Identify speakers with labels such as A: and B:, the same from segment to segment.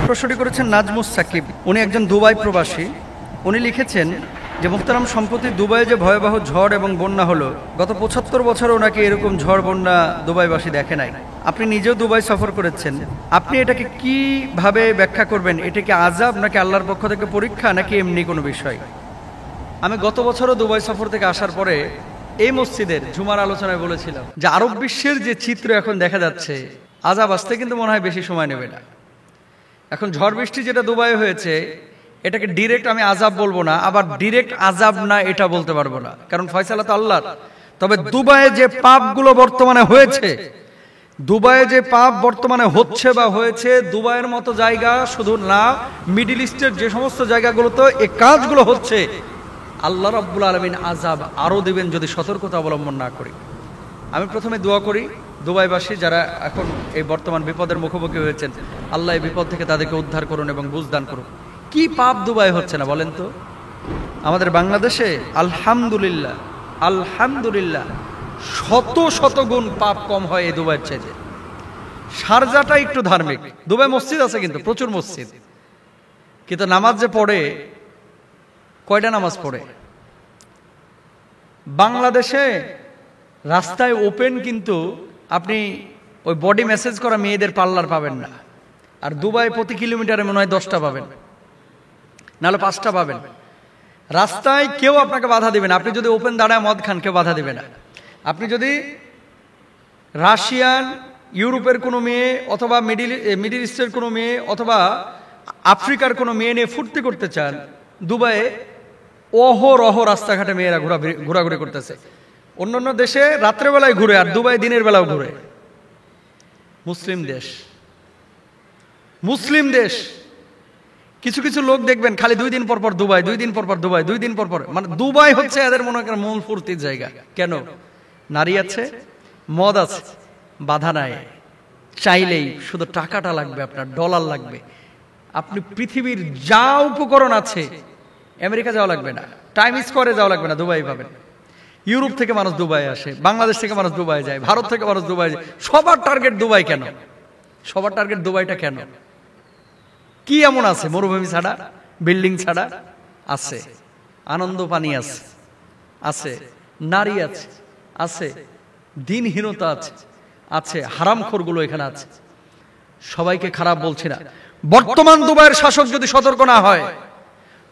A: প্রশ্নটি করেছেন নাজমুস সাকিব। উনি একজন দুবাই প্রবাসী। উনি লিখেছেন যে মুহতারাম, সম্প্রতি দুবাইয়ে যে ভয়াবহ ঝড় এবং বন্যা হলো, গত ৭৫ বছরেও নাকি এরকম ঝড় বন্যা দুবাইবাসী দেখে নাই। আপনি নিজেও দুবাই সফর করেছেন, আপনি এটাকে কিভাবে ব্যাখ্যা করবেন? এটা কি আযাব নাকি আল্লাহর পক্ষ থেকে পরীক্ষা নাকি এমনি কোনো বিষয়? আমি গত বছরও দুবাই সফর থেকে আসার পরে এই মসজিদের জুমার আলোচনায় বলেছিলাম যে আরব বিশ্বের যে চিত্র এখন দেখা যাচ্ছে, আযাব আসতে কিন্তু মনে হয় বেশি সময় নেবে না। এখন ঝড় বৃষ্টি যেটা দুবাই হয়েছে, এটাকে ডিরেক্ট আমি আযাব বলবো না, আবার ডিরেক্ট আযাব না এটা বলতে পারবো না, কারণ ফয়সালা তো আল্লাহর। তবে দুবাইয়ে যে পাপগুলো বর্তমানে হয়েছে, দুবাইয়ে যে পাপ বর্তমানে হচ্ছে বা হয়েছে, দুবাইয়ের মতো জায়গা শুধু না, মিডল ইস্টের যে সমস্ত জায়গাগুলোতে এই কাজগুলো হচ্ছে, আল্লাহ রাব্বুল আলামিন আযাব আরো দেবেন যদি সতর্কতা অবলম্বন না করি। আমি প্রথমে দোয়া করি দুবাইবাসী যারা এখন এই বর্তমান বিপদের মুখোমুখি হয়েছেন, আল্লাহ এই বিপদ থেকে তাদেরকে উদ্ধার করুন এবং বুঝদান করুন। কি পাপ দুবাই হচ্ছে না বলেন তো? আমাদের বাংলাদেশে আলহামদুলিল্লাহ আলহামদুলিল্লাহ শত শত গুণ পাপ কম হয় এই দুবাইয়ের চাইতে। শারজাটা একটু ধার্মিক, দুবাই মসজিদ আছে কিন্তু প্রচুর মসজিদ, কিন্তু নামাজ যে পড়ে, কয়টা নামাজ পড়ে? বাংলাদেশে রাস্তায় ওপেন, কিন্তু আপনি ওই বডি মেসেজ করা মেয়েদের পার্লার পাবেন না। আর দুবাই প্রতি কিলোমিটারে মনে হয় 10টা পাবেন, নাহলে 5টা পাবেন। রাস্তায় কেউ আপনাকে বাধা দিবে না, আপনি যদি ওপেন দাঁড়ায় মদ খান কেউ বাধা দিবে না। আপনি যদি রাশিয়ান, ইউরোপের কোনো মেয়ে অথবা মিডিল ইস্টের কোনো মেয়ে অথবা আফ্রিকার কোনো মেয়ে নিয়ে ফুর্তি করতে চান, দুবাইয়ে অহরহ রাস্তাঘাটে মেয়েরা ঘোরাঘুরি করতেছে। অন্যান্য দেশে রাত্রেবেলায় ঘুরে, আর দুবাই দিনের বেলাও ঘুরে। মুসলিম দেশ, মুসলিম দেশ। কিছু কিছু লোক দেখবেন খালি 2 দিন পর পর দুবাই, 2 দিন পর পর দুবাই, 2 দিন পর পর, মানে দুবাই হচ্ছে এদের মনে করেন মূল ফুর্তির জায়গা। কেন? নারী আছে, মদ আছে, বাধা নাই। চাইলেই শুধু টাকাটা লাগবে, আপনার ডলার লাগবে। আপনি পৃথিবীর যা উপকরণ আছে, আমেরিকা যাওয়া লাগবে না, টাইম স্কোয়ারে যাওয়া লাগবে না, দুবাই পাবেন। ইউরোপ থেকে মানুষ দুবাই আসে, বাংলাদেশ থেকে মানুষ দুবাই যায়, ভারত থেকে মানুষ দুবাই যায়। সবার টার্গেট দুবাই কেন? সবার টার্গেট দুবাইটা কেন? কি এমন আছে মরুভূমি ছাড়া, বিল্ডিং ছাড়া? আছে আনন্দ পানি, আছে আছে নারী আছে, আছে দিনহীনতা আছে, আছে হারামখোরগুলো এখানে আছে। সবাইকে খারাপ বলছি না। বর্তমান দুবাইয়ের শাসক যদি সতর্ক না হয়,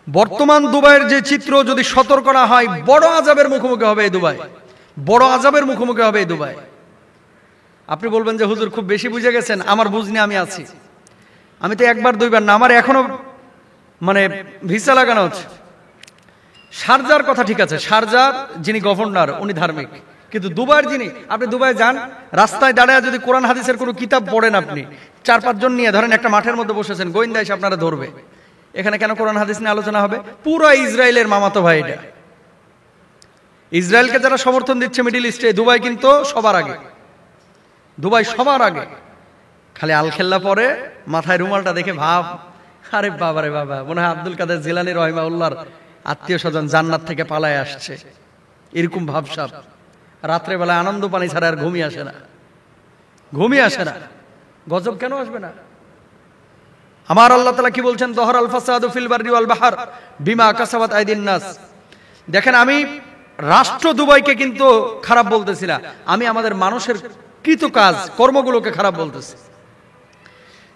A: বর্তমান দুবাইয়ের যে চিত্র যদি সতর্ক না হয়, বড় আযাবের মুখোমুখি হবে এই দুবাই, বড় আযাবের মুখোমুখি হবে এই দুবাই। আপনি বলবেন যে হুজুর খুব বেশি বুঝে গেছেন, আমার বুঝ নিয়ে আমি আছি। আমি তো 1বার 2বার না, আমার এখনো মানে ভিসা লাগানো হচ্ছে। শারজার কথা ঠিক আছে, শারজার যিনি গভর্নর উনি ধার্মিক, কিন্তু দুবাইয়ের যিনি, আপনি দুবাই যান, রাস্তায় দাঁড়ায় যদি কোরআন হাদিসের কোনো কিতাব পড়েন, আপনি 4-5 জন নিয়ে ধরেন একটা মাঠের মধ্যে বসেছেন, গোয়েন্দা এসে আপনারা ধরবে। এখানে কেন কোরআন হাদিস নিয়ে আলোচনা হবে? পুরো ইসরায়েলের মামাতো ভাই এটা। ইসরায়েলকে যারা সমর্থন দিচ্ছে মিডিল ইস্টে, দুবাই কিন্তু সবার আগে, দুবাই সবার আগে। খালি আলখেল্লা পরে মাথায় রুমালটা দেখে ভাব, আরে বাবা রে বাবা, মনে হয় আব্দুল কাদের জিলানী রহিমাহুল্লাহর আত্মীয় স্বজন জান্নাত থেকে পালায় আসছে, এরকম ভাবসাব। রাত্রে বেলায় আনন্দ পানি ছাড়া আর ঘুমিয়ে আসে না, ঘুমিয়ে আসে না। গজব কেন আসবে না? আমার আল্লাহ তাআলা কি বলছেন? যহরাল ফাসাদু ফিল বাররি ওয়াল বাহর বিমা কাসাবাত আইদিন নাস। দেখেন, আমি রাষ্ট্র দুবাইকে কিন্তু খারাপ বলতেছি না, আমি আমাদের মানুষের কৃত কাজ কর্মগুলোকে খারাপ বলতেছি।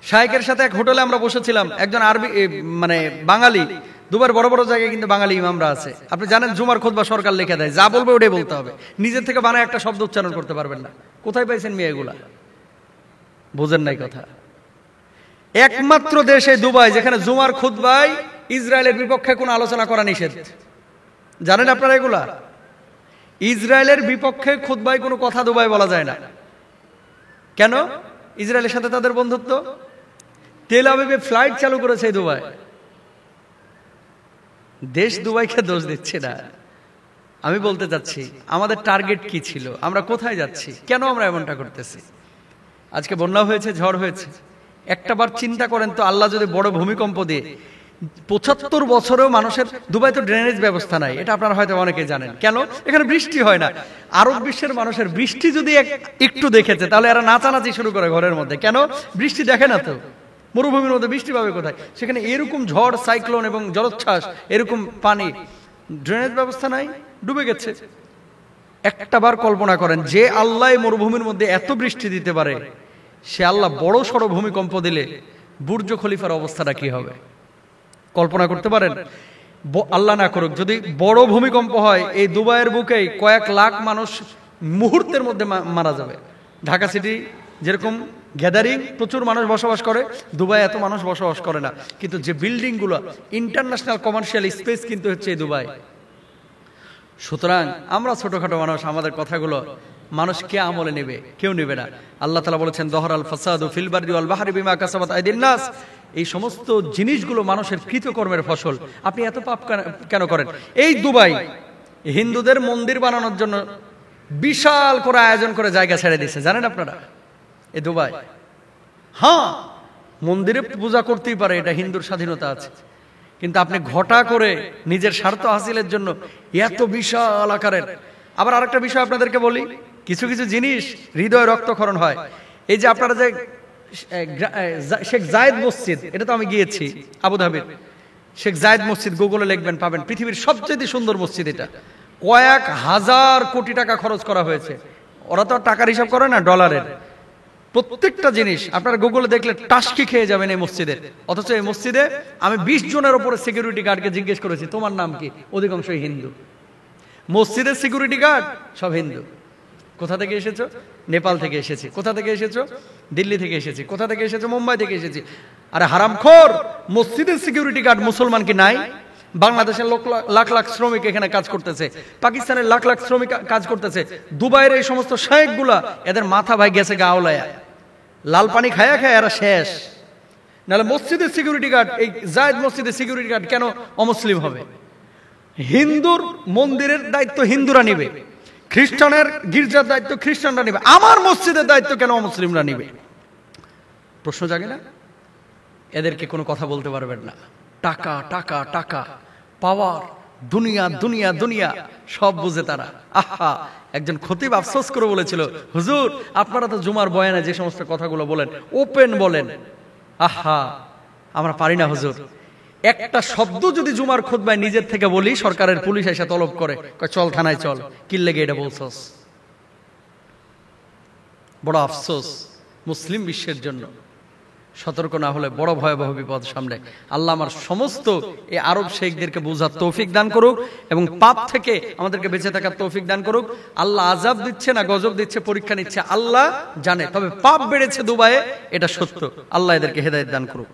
A: শাইখের সাথে এক হোটেলে আমরা বসেছিলাম, একজন আরবি মানে বাঙালি, দুবার বড় বড় জায়গায় কিন্তু বাঙালি ইমামরা আছে। আপনি জানেন জুমার খুতবা সরকার লিখে দেয়, যা বলবে ওটাই বলতে হবে, নিজের থেকে বানায় একটা শব্দ উচ্চারণ করতে পারবেন না। কোথায় পাইছেন মেয়ে এগুলা? বুঝেন নাই কথা। একমাত্র দেশে দুবাই যেখানে জুমার খুতবায় ইসরায়েলের বিপক্ষে কোনো আলোচনা করা নিষেধ। জানেন আপনারা এগুলা? ইসরায়েলের বিপক্ষে খুতবায় কোনো কথা দুবাই বলা যায় না। কেন? ইসরায়েলের সাথে তাদের বন্ধুত্ব। তেল আবিবে ফ্লাইট চালু করেছে দুবাই। দেশ দুবাইকে দোষ দিচ্ছে না। আমি বলতে চাচ্ছি আমাদের টার্গেট কি ছিল, আমরা কোথায় যাচ্ছি, কেন আমরা এমনটা করতেছি? আজকে বন্যা হয়েছে, ঝড় হয়েছে, একটাবার চিন্তা করেন তো, আল্লাহ যদি বড় ভূমিকম্প দিয়ে ৭৫ বছরেও মানুষের, দুবাই তো ড্রেনেজ ব্যবস্থা নাই, এটা আপনারা হয়তো অনেকে জানেন। কেন? এখানে বৃষ্টি হয় না। আরব বিশ্বের মানুষের বৃষ্টি যদি একটু দেখেছে, তাহলে এরা নাচানাচি শুরু করে ঘরের মধ্যে। কেন? বৃষ্টি দেখে না তো, মরুভূমির মধ্যে বৃষ্টি পাবে কোথায়? সেখানে এরকম ঝড়, সাইক্লোন এবং জলোচ্ছ্বাস, এরকম পানি, ড্রেনেজ ব্যবস্থা নাই, ডুবে গেছে। একটাবার কল্পনা করেন, যে আল্লাহ মরুভূমির মধ্যে এত বৃষ্টি দিতে পারে, সে আল্লাহ বড় সড় ভূমিকম্প দিলে বুর্জ খলিফার অবস্থাটা কি হবে কল্পনা করতে পারেন? আল্লাহ না করুক, যদি বড় ভূমিকম্প হয়, এই দুবাইয়ের বুকেই কয়েক লাখ মানুষ মুহূর্তের মধ্যে মারা যাবে। ঢাকা সিটি যেরকম গ্যাদারিং, প্রচুর মানুষ বসবাস করে, দুবাই এত মানুষ বসবাস করে না, কিন্তু যে বিল্ডিং গুলো ইন্টারন্যাশনাল কমার্শিয়াল স্পেস কিন্তু হচ্ছে এই দুবাই। সুতরাং আমরা ছোটখাটো মানুষ, আমাদের কথাগুলো মানুষ কে আমলে নেবে? কেউ নেবে না। আল্লাহ তাআলা বলেছেন, দহরাল ফাসাদু ফিল বাররি ওয়াল বাহরি বিমা কাসাবাত আইদিন নাস। এই সমস্ত জিনিসগুলো মানুষের কৃতকর্মের ফসল। আপনি এত পাপ কেন করেন? এই দুবাই হিন্দুদের মন্দির বানানোর জন্য বিশাল করে আয়োজন করে জায়গা ছেড়ে দিয়েছে, জানেন আপনারা? এই দুবাই, হ্যাঁ, মন্দিরে পূজা করতেই পারে, এটা হিন্দুর স্বাধীনতা আছে, কিন্তু আপনি ঘটা করে নিজের স্বার্থ হাসিলের জন্য এত বিশাল আকারের। আবার আরেকটা বিষয় আপনাদেরকে বলি, কিছু কিছু জিনিস হৃদয় রক্তক্ষরণ হয়। এই যে আপনারা যে শেখ জায়েদ মসজিদ, এটা তো আমি গিয়েছি আবুধাবির, শেখ জায়েদ মসজিদ গুগলে লিখবেন পাবেন, পৃথিবীর সবচেয়ে সুন্দর মসজিদ এটা। কয়েক হাজার কোটি টাকা খরচ করা হয়েছে। ওরা তো টাকার হিসাব করে না, ডলারের। প্রত্যেকটা জিনিস আপনারা গুগলে দেখলে টাস্কি খেয়ে যাবেন এই মসজিদের। অথচ এই মসজিদে আমি 20 জনের উপরে সিকিউরিটি গার্ডকে জিজ্ঞেস করেছি, তোমার নাম কি? অধিকাংশই হিন্দু। মসজিদের সিকিউরিটি গার্ড সব হিন্দু। কোথা থেকে এসেছো? নেপাল থেকে এসেছি। কোথা থেকে এসেছো? দিল্লি থেকে এসেছি। কোথা থেকে এসেছো? মুম্বাই থেকে এসেছি। আরে হারামখোর, মসজিদের সিকিউরিটি গার্ড মুসলমান কি নাই? বাংলাদেশের লাখ লাখ শ্রমিক এখানে কাজ করতেছে, পাকিস্তানের লাখ লাখ শ্রমিক কাজ করতেছে, দুবাইয়ের এই সমস্ত শায়েখগুলা, এদের মাথা ভাই গেছে গাওলায়া, লাল পানি খায়া খায় এরা শেষ। নাহলে মসজিদের সিকিউরিটি গার্ড, এই জায়েদ মসজিদের সিকিউরিটি গার্ড কেন অমুসলিম হবে? হিন্দুর মন্দিরের দায়িত্ব হিন্দুরা নিবে, খ্রিস্টানের গির্জার দায়িত্ব খ্রিস্টানরা নিবে, আমার মসজিদের দায়িত্ব কেন অমুসলিমরা নিবে? প্রশ্ন জাগে না? এদেরকে কোনো কথা বলতে পারবেন না। টাকা টাকা টাকা, পাওয়ার, দুনিয়া দুনিয়া দুনিয়া, সব বুঝে তারা। আহা, একজন খতিব আফসোস করে বলেছিল, হুজুর আপনারা তো জুমার বয়ানে যে সমস্ত কথাগুলো বলেন, ওপেন বলেন, আহা আমরা পারি না হুজুর। একটা শব্দ যদি জুমার খুতবায় নিজের থেকে বলি, সরকারের পুলিশ এসে তলব করে, কয় চল থানায় চল, কি লেগে এটা বলছস? বড় আফসোস মুসলিম বিশ্বের জন্য। সতর্ক না হলে বড় ভয়াবহ বিপদ সামনে। আল্লাহ আমার সমস্ত এই আরব শেখদেরকে বুঝার তৌফিক দান করুক এবং পাপ থেকে আমাদেরকে বেঁচে থাকার তৌফিক দান করুক। আল্লাহ আযাব দিচ্ছে না গজব দিচ্ছে, পরীক্ষা নিচ্ছে, আল্লাহ জানে। তবে পাপ বেড়েছে দুবাইয়ে, এটা সত্য। আল্লাহ এদেরকে হেদায়েত দান করুক।